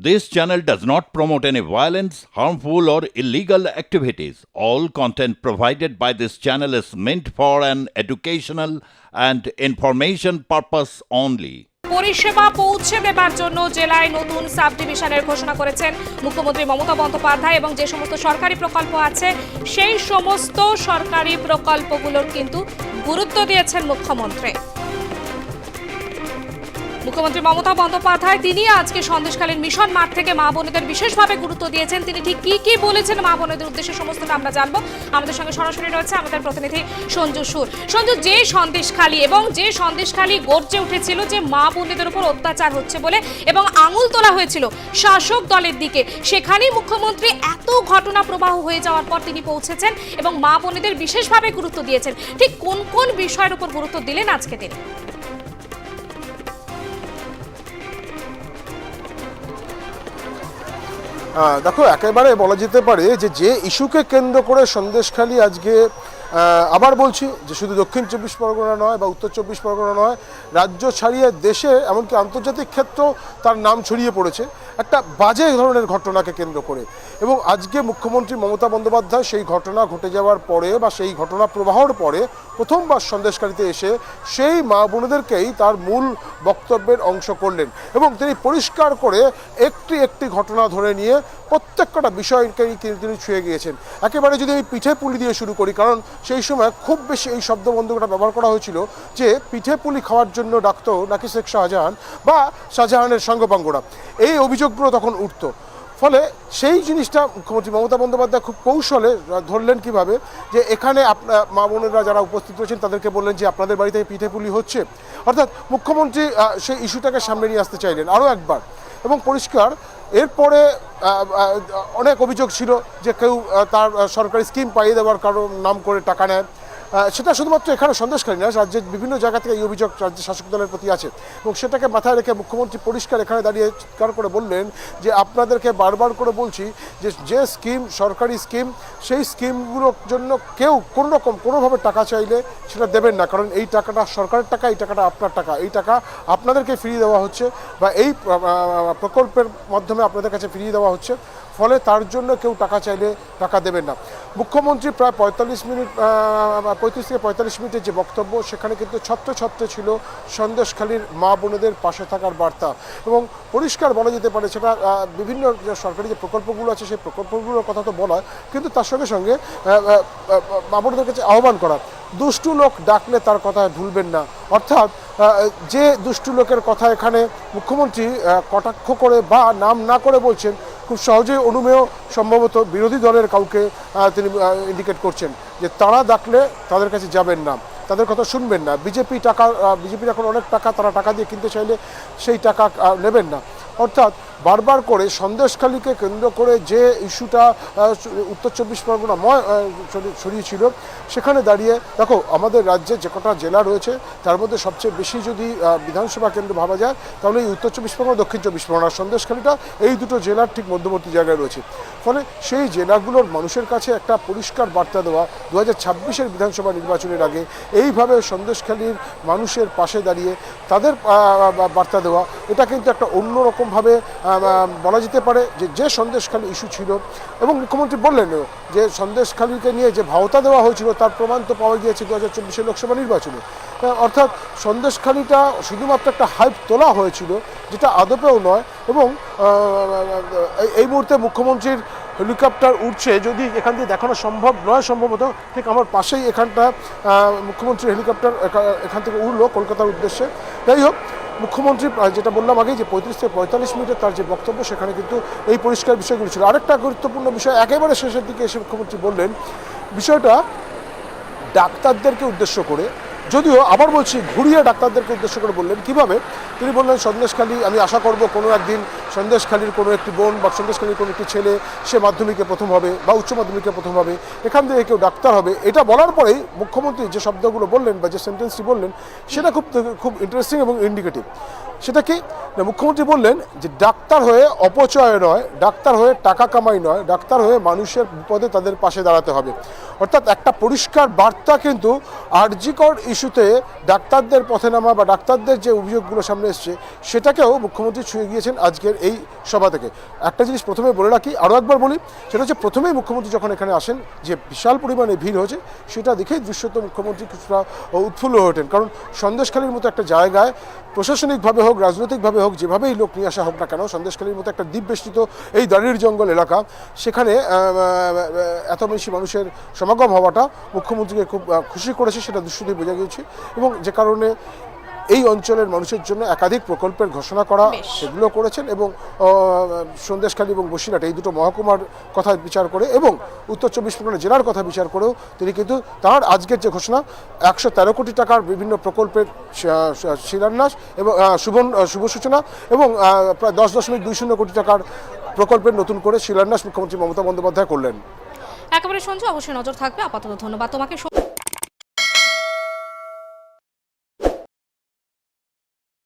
This channel does not promote any violence, harmful, or illegal activities. All content provided by this channel is meant for an educational and information purpose only. পরিষেবা পৌঁছে দেবার জন্য জেলায় নতুন sub ডিভিশনের ঘোষণা করেছেন মুখ্যমন্ত্রী মমতা বন্দ্যোপাধ্যায় এবং যে সমস্ত সরকারি প্রকল্প আছে সেই সমস্ত সরকারি প্রকল্পগুলোর কিন্তু গুরুত্ব দিয়েছেন মুখ্যমন্ত্রী মমতা বন্দ্যোপাধ্যায় তিনি আজকে সন্দেশখালীর মিশন মাঠ থেকে মা বোনেদের বিশেষভাবে গুরুত্ব দিয়েছেন। তিনি ঠিক কি কি বলেছেন মা বোনেদের উদ্দেশ্যে সমস্তটা আমরা জানবো। আমাদের সঙ্গে সরাসরি রয়েছে আমাদের প্রতিনিধি সঞ্জু সুর। সঞ্জু, যে সন্দেশখালী এবং যে সন্দেশখালী গর্জে উঠেছিল যে মা বোনেদের উপর অত্যাচার হচ্ছে বলে এবং আঙুল তোলা হয়েছিল শাসক দলের দিকে, সেখানেই মুখ্যমন্ত্রী এত ঘটনা প্রবাহ হয়ে যাওয়ার পর তিনি পৌঁছেছেন এবং মা বোনেদের বিশেষভাবে গুরুত্ব দিয়েছেন। ঠিক কোন কোন বিষয়ের উপর গুরুত্ব দিলেন আজকে তিনি? দেখো, একেবারে বলা যেতে পারে যে ইস্যুকে কেন্দ্র করে সন্দেশখালী আজকে আবার বলছি যে শুধু দক্ষিণ 24 পরগনা নয় বা উত্তর 24 পরগনা নয়, রাজ্য ছাড়িয়ে দেশে এমনকি আন্তর্জাতিক ক্ষেত্রেও তার নাম ছড়িয়ে পড়েছে একটা বাজে ধরনের ঘটনাকে কেন্দ্র করে। এবং আজকে মুখ্যমন্ত্রী মমতা বন্দ্যোপাধ্যায় সেই ঘটনা ঘটে যাওয়ার পরে বা সেই ঘটনা প্রবাহর পরে প্রথমবার সন্দেশখালীতে এসে সেই মা বোনেদেরকেই তার মূল বক্তব্যের অংশ করলেন এবং তিনি পরিষ্কার করে একটি একটি ঘটনা ধরে নিয়ে প্রত্যেকটা বিষয়কেই তিনি ছুঁয়ে গিয়েছেন। একেবারে যদি আমি পিঠে পুলি দিয়ে শুরু করি, কারণ সেই সময় খুব বেশি এই শব্দবন্ধকটা ব্যবহার করা হয়েছিল যে পিঠে পুলি খাওয়ার জন্য ডাকতো নাকি শেখ শাহজাহান বা শাহজাহানের সঙ্গপাঙ্গরা, এই অভিযোগগুলো তখন উঠত। ফলে সেই জিনিসটা মুখ্যমন্ত্রী মমতা বন্দ্যোপাধ্যায় খুব কৌশলে ধরলেন কিভাবে, যে এখানে মা বোনেরা যারা উপস্থিত রয়েছেন তাদেরকে বললেন যে আপনাদের বাড়িতে পিঠে পুলি হচ্ছে, অর্থাৎ মুখ্যমন্ত্রী সেই ইস্যুটাকে সামনে নিয়ে আসতে চাইলেন আরও একবার। এবং পরিষ্কার এরপরে অনেক অভিযোগ ছিল যে কেউ তার সরকারি স্কিম পাইয়ে দেওয়ার কারণ নাম করে টাকা নেয়। সেটা শুধুমাত্র এখানে সন্দেশখালী না, রাজ্যের বিভিন্ন জায়গা থেকে এই অভিযোগ রাজ্য শাসক দলের প্রতি আছে এবং সেটাকে মাথায় রেখে মুখ্যমন্ত্রী পরিষ্কার এখানে দাঁড়িয়ে চিৎকার করে বললেন যে আপনাদেরকে বারবার করে বলছি যে স্কিম সরকারি স্কিম, সেই স্কিমগুলোর জন্য কেউ কোনোভাবে টাকা চাইলে সেটা দেবেন না, কারণ এই টাকাটা সরকারের টাকা, এই টাকাটা আপনার টাকা, এই টাকা আপনাদেরকে ফিরিয়ে দেওয়া হচ্ছে বা এই প্রকল্পের মাধ্যমে আপনাদের কাছে ফিরিয়ে দেওয়া হচ্ছে, ফলে তার জন্য কেউ টাকা চাইলে টাকা দেবেন না। মুখ্যমন্ত্রী প্রায় 35 থেকে 45 মিনিটের যে বক্তব্য, সেখানে কিন্তু ছত্রে ছিল সন্দেশখালীর মা বোনেদের পাশে থাকার বার্তা এবং পরিষ্কার বলা যেতে পারে সেটা বিভিন্ন সরকারি যে প্রকল্পগুলো আছে সেই প্রকল্পগুলোর কথা তো বলা, কিন্তু তার সঙ্গে সঙ্গে মা বোনেদের কাছে আহ্বান করা, দুষ্টু লোক ডাকলে তার কথা ভুলবেন না, অর্থাৎ যে দুষ্টু লোকের কথা এখানে মুখ্যমন্ত্রী কটাক্ষ করে বা নাম না করে বলছেন, খুব সহজেই অনুমেয় সম্ভবত বিরোধী দলের কাউকে তিনি ইন্ডিকেট করছেন যে তারা ডাকলে তাদের কাছে যাবেন না, তাদের কথা শুনবেন না। বিজেপির এখন অনেক টাকা, তারা টাকা দিয়ে কিনতে চাইলে সেই টাকা নেবেন না। অর্থাৎ বারবার করে সন্দেশখালীকে কেন্দ্র করে যে ইস্যুটা উত্তর 24 পরগনাময় ছড়িয়েছিল, সেখানে দাঁড়িয়ে দেখো আমাদের রাজ্যে যে কটা জেলা রয়েছে তার মধ্যে সবচেয়ে বেশি যদি বিধানসভা কেন্দ্র ভাবা যায় তাহলে এই উত্তর 24 পরগনা, দক্ষিণ 24 পরগনা, সন্দেশখালীটা এই দুটো জেলার ঠিক মধ্যবর্তী জায়গায় রয়েছে। ফলে সেই জেলাগুলোর মানুষের কাছে একটা পরিষ্কার বার্তা দেওয়া 2026-এর বিধানসভা নির্বাচনের আগে এইভাবে সন্দেশখালীর মানুষের পাশে দাঁড়িয়ে তাদের বার্তা দেওয়া, এটা কিন্তু একটা অন্যরকমভাবে বলা যেতে পারে যে সন্দেশখালী ইস্যু ছিল। এবং মুখ্যমন্ত্রী বললেন যে সন্দেশখালীকে নিয়ে যে ভাওতা দেওয়া হয়েছিল তার প্রমাণ তো পাওয়া গিয়েছে 2024-এর লোকসভা নির্বাচনে। অর্থাৎ সন্দেশখালীটা শুধুমাত্র একটা হাইপ তোলা হয়েছিল, যেটা আদপেও নয়। এবং এই মুহূর্তে মুখ্যমন্ত্রীর হেলিকপ্টার উঠছে, যদি এখান দিয়ে দেখানো সম্ভব নয় সম্ভবত, ঠিক আমার পাশেই এখানটা মুখ্যমন্ত্রীর হেলিকপ্টার এখান থেকে উঠলো কলকাতার উদ্দেশ্যে। যাই হোক, মুখ্যমন্ত্রী যেটা বললাম আগে যে 35 থেকে 45 মিনিটের তার যে বক্তব্য, সেখানে কিন্তু এই পরিষ্কার বিষয়গুলো ছিল। আরেকটা গুরুত্বপূর্ণ বিষয় একেবারে শেষের দিকে এসে মুখ্যমন্ত্রী বললেন, বিষয়টা ডাক্তারদেরকে উদ্দেশ্য করে, যদিও আবার বলছি ঘুরিয়ে ডাক্তারদেরকে উদ্দেশ্য করে বললেন। কিভাবে? তিনি বললেন সন্দেশখালী, আমি আশা করব কোনো একদিন সন্দেশখালীর কোনো একটি বোন বা সন্দেশখালীর কোনো একটি ছেলে সে মাধ্যমিকে প্রথম হবে বা উচ্চ মাধ্যমিকে প্রথম হবে, এখান থেকে কেউ ডাক্তার হবে। এটা বলার পরেই মুখ্যমন্ত্রী যে শব্দগুলো বললেন বা যে সেন্টেন্সটি বললেন, সেটা খুব ইন্টারেস্টিং এবং ইন্ডিকেটিভ। সেটা কি না, মুখ্যমন্ত্রী বললেন যে ডাক্তার হয়ে অপচয় নয়, ডাক্তার হয়ে টাকা কামাই নয়, ডাক্তার হয়ে মানুষের বিপদে তাদের পাশে দাঁড়াতে হবে। অর্থাৎ একটা পরিষ্কার বার্তা কিন্তু আরজি কর ইস্যুতে ডাক্তারদের পথে নামা বা ডাক্তারদের যে অভিযোগগুলো সামনে এসছে সেটাকেও মুখ্যমন্ত্রী ছুঁয়ে গিয়েছেন আজকের এই সভা থেকে। একটা জিনিস প্রথমে বলে রাখি, আরও একবার বলি, সেটা হচ্ছে প্রথমেই মুখ্যমন্ত্রী যখন এখানে আসেন যে বিশাল পরিমাণে ভিড় হয়েছে সেটা দেখেই দৃশ্যত মুখ্যমন্ত্রী কিছুটা উৎফুল্ল হয়ে ওঠেন। কারণ সন্দেশখালীর মতো একটা জায়গায় প্রশাসনিকভাবে হোক, রাজনৈতিকভাবে হোক, যেভাবেই লোক নিয়ে আসা হোক না কেন, সন্দেশখালীর মতো একটা দ্বীপ বেষ্টিত এই দাঁড়ির জঙ্গল এলাকা, সেখানে এত বেশি মানুষের সমাগম হওয়াটা মুখ্যমন্ত্রীকে খুব খুশি করেছে, সেটা দৃশ্যতেই বোঝা গিয়েছে। এবং যে কারণে এই অঞ্চলের মানুষের জন্য একাধিক প্রকল্পের ঘোষণা করা, সেগুলো করেছেন। এবং সন্দেশখালী এবং বসিরহাট এই দুটো মহকুমার কথা বিচার করে এবং উত্তর 24 পরগনা জেলার কথা বিচার করেও তিনি কিন্তু তার আজকের যে ঘোষণা 113 কোটি টাকার বিভিন্ন প্রকল্পের শিলান্যাস এবং শুভ সূচনা এবং প্রায় 10.20 কোটি টাকার প্রকল্পের নতুন করে শিলান্যাস মুখ্যমন্ত্রী মমতা বন্দ্যোপাধ্যায় করলেন। একেবারে সঞ্জু, অবশ্যই নজর থাকবে। আপাতত ধন্যবাদ তোমাকে।